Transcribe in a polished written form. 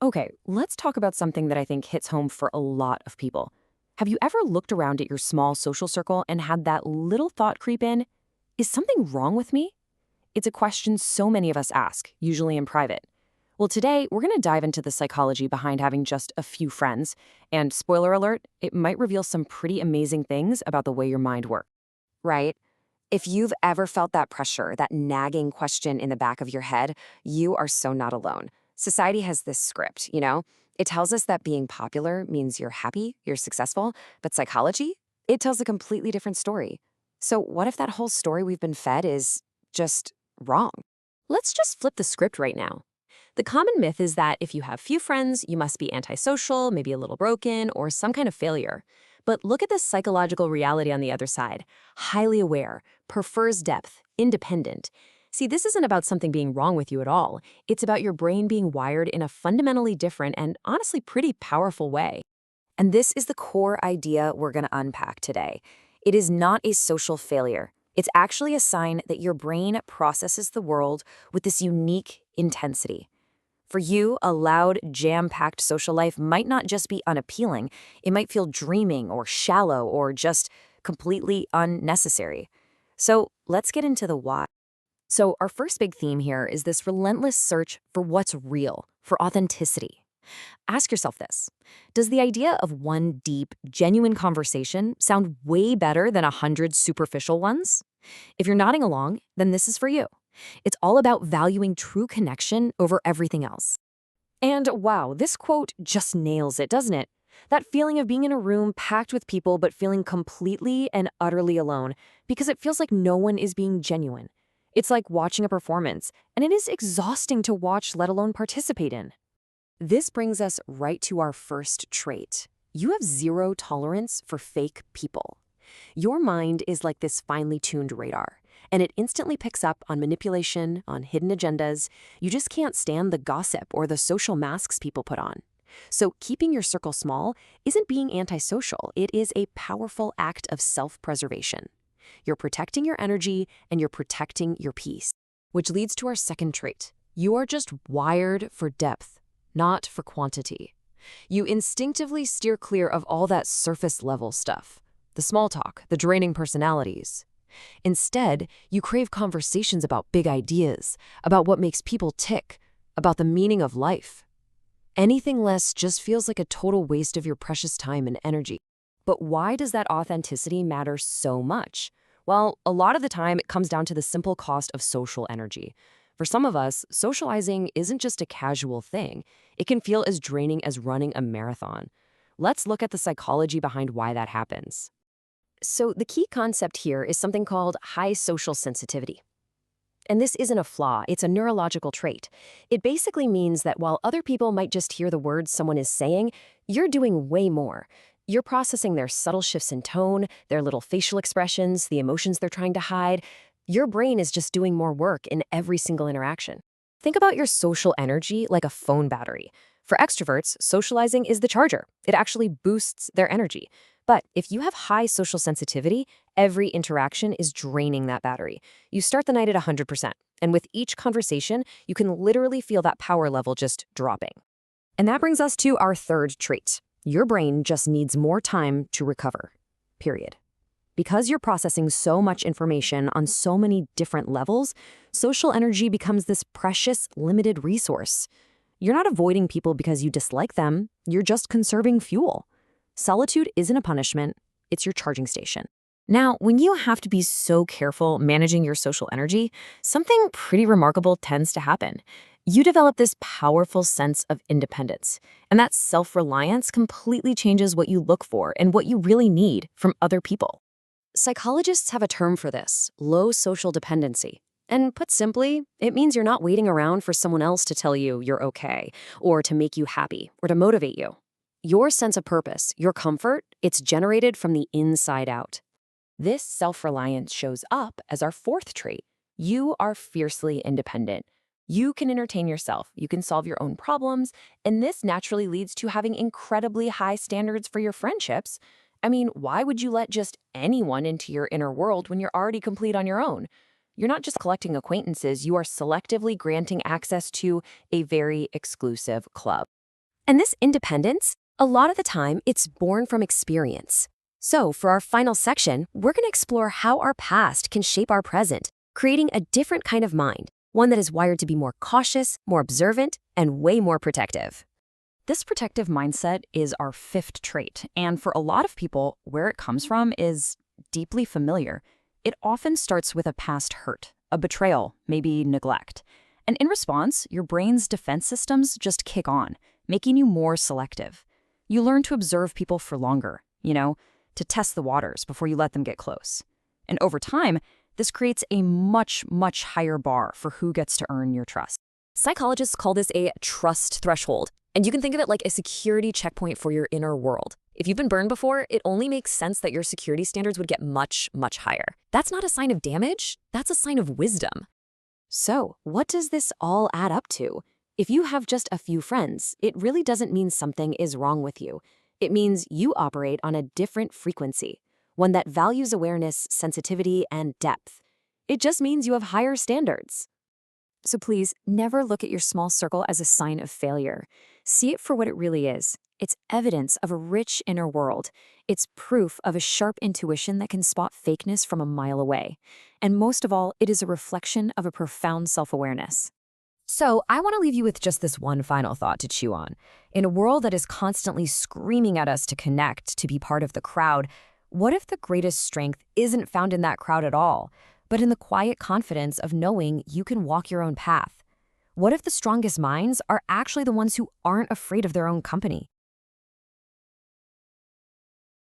Okay, let's talk about something that I think hits home for a lot of people. Have you ever looked around at your small social circle and had that little thought creep in? Is something wrong with me? It's a question so many of us ask, usually in private. Well, today we're going to dive into the psychology behind having just a few friends. And spoiler alert, it might reveal some pretty amazing things about the way your mind works. Right? If you've ever felt that pressure, that nagging question in the back of your head, you are so not alone. Society has this script, It tells us that being popular means you're happy, you're successful, but psychology, it tells a completely different story. So what if that whole story we've been fed is just wrong? Let's just flip the script right now. The common myth is that if you have few friends, you must be antisocial, maybe a little broken, or some kind of failure. But look at the psychological reality on the other side. Highly aware, prefers depth, independent. See, this isn't about something being wrong with you at all. It's about your brain being wired in a fundamentally different and honestly pretty powerful way. And this is the core idea we're going to unpack today. It is not a social failure. It's actually a sign that your brain processes the world with this unique intensity. For you, a loud, jam-packed social life might not just be unappealing. It might feel dreaming or shallow or just completely unnecessary. So let's get into the why. So our first big theme here is this relentless search for what's real, for authenticity. Ask yourself this. Does the idea of one deep, genuine conversation sound way better than 100 superficial ones? If you're nodding along, then this is for you. It's all about valuing true connection over everything else. And wow, this quote just nails it, doesn't it? That feeling of being in a room packed with people but feeling completely and utterly alone because it feels like no one is being genuine. It's like watching a performance, and it is exhausting to watch, let alone participate in. This brings us right to our first trait. You have zero tolerance for fake people. Your mind is like this finely tuned radar, and it instantly picks up on manipulation, on hidden agendas. You just can't stand the gossip or the social masks people put on. So keeping your circle small isn't being antisocial. It is a powerful act of self-preservation. You're protecting your energy and you're protecting your peace. Which leads to our second trait. You are just wired for depth, not for quantity. You instinctively steer clear of all that surface-level stuff, the small talk, the draining personalities. Instead, you crave conversations about big ideas, about what makes people tick, about the meaning of life. Anything less just feels like a total waste of your precious time and energy. But why does that authenticity matter so much? Well, a lot of the time it comes down to the simple cost of social energy. For some of us, socializing isn't just a casual thing. It can feel as draining as running a marathon. Let's look at the psychology behind why that happens. So the key concept here is something called high social sensitivity. And this isn't a flaw, it's a neurological trait. It basically means that while other people might just hear the words someone is saying, you're doing way more. You're processing their subtle shifts in tone, their little facial expressions, the emotions they're trying to hide. Your brain is just doing more work in every single interaction. Think about your social energy like a phone battery. For extroverts, socializing is the charger. It actually boosts their energy. But if you have high social sensitivity, every interaction is draining that battery. You start the night at 100%, and with each conversation, you can literally feel that power level just dropping. And that brings us to our third trait. Your brain just needs more time to recover, period. Because you're processing so much information on so many different levels, social energy becomes this precious, limited resource. You're not avoiding people because you dislike them, you're just conserving fuel. Solitude isn't a punishment, it's your charging station. Now, when you have to be so careful managing your social energy, something pretty remarkable tends to happen. You develop this powerful sense of independence, and that self-reliance completely changes what you look for and what you really need from other people. Psychologists have a term for this, low social dependency. And put simply, it means you're not waiting around for someone else to tell you you're okay, or to make you happy, or to motivate you. Your sense of purpose, your comfort, it's generated from the inside out. This self-reliance shows up as our fourth trait. You are fiercely independent. You can entertain yourself, you can solve your own problems, and this naturally leads to having incredibly high standards for your friendships. I mean, why would you let just anyone into your inner world when you're already complete on your own? You're not just collecting acquaintances, you are selectively granting access to a very exclusive club. And this independence, a lot of the time, it's born from experience. So, for our final section, we're going to explore how our past can shape our present, creating a different kind of mind, one that is wired to be more cautious, more observant, and way more protective. This protective mindset is our fifth trait, and for a lot of people, where it comes from is deeply familiar. It often starts with a past hurt, a betrayal, maybe neglect. And in response, your brain's defense systems just kick on, making you more selective. You learn to observe people for longer, to test the waters before you let them get close. And over time, this creates a much, much higher bar for who gets to earn your trust. Psychologists call this a trust threshold, and you can think of it like a security checkpoint for your inner world. If you've been burned before, it only makes sense that your security standards would get much, much higher. That's not a sign of damage, that's a sign of wisdom. So, what does this all add up to? If you have just a few friends, it really doesn't mean something is wrong with you. It means you operate on a different frequency, one that values awareness, sensitivity, and depth. It just means you have higher standards. So please, never look at your small circle as a sign of failure. See it for what it really is. It's evidence of a rich inner world. It's proof of a sharp intuition that can spot fakeness from a mile away. And most of all, it is a reflection of a profound self-awareness. So, I want to leave you with just this one final thought to chew on. In a world that is constantly screaming at us to connect, to be part of the crowd, what if the greatest strength isn't found in that crowd at all, but in the quiet confidence of knowing you can walk your own path? What if the strongest minds are actually the ones who aren't afraid of their own company?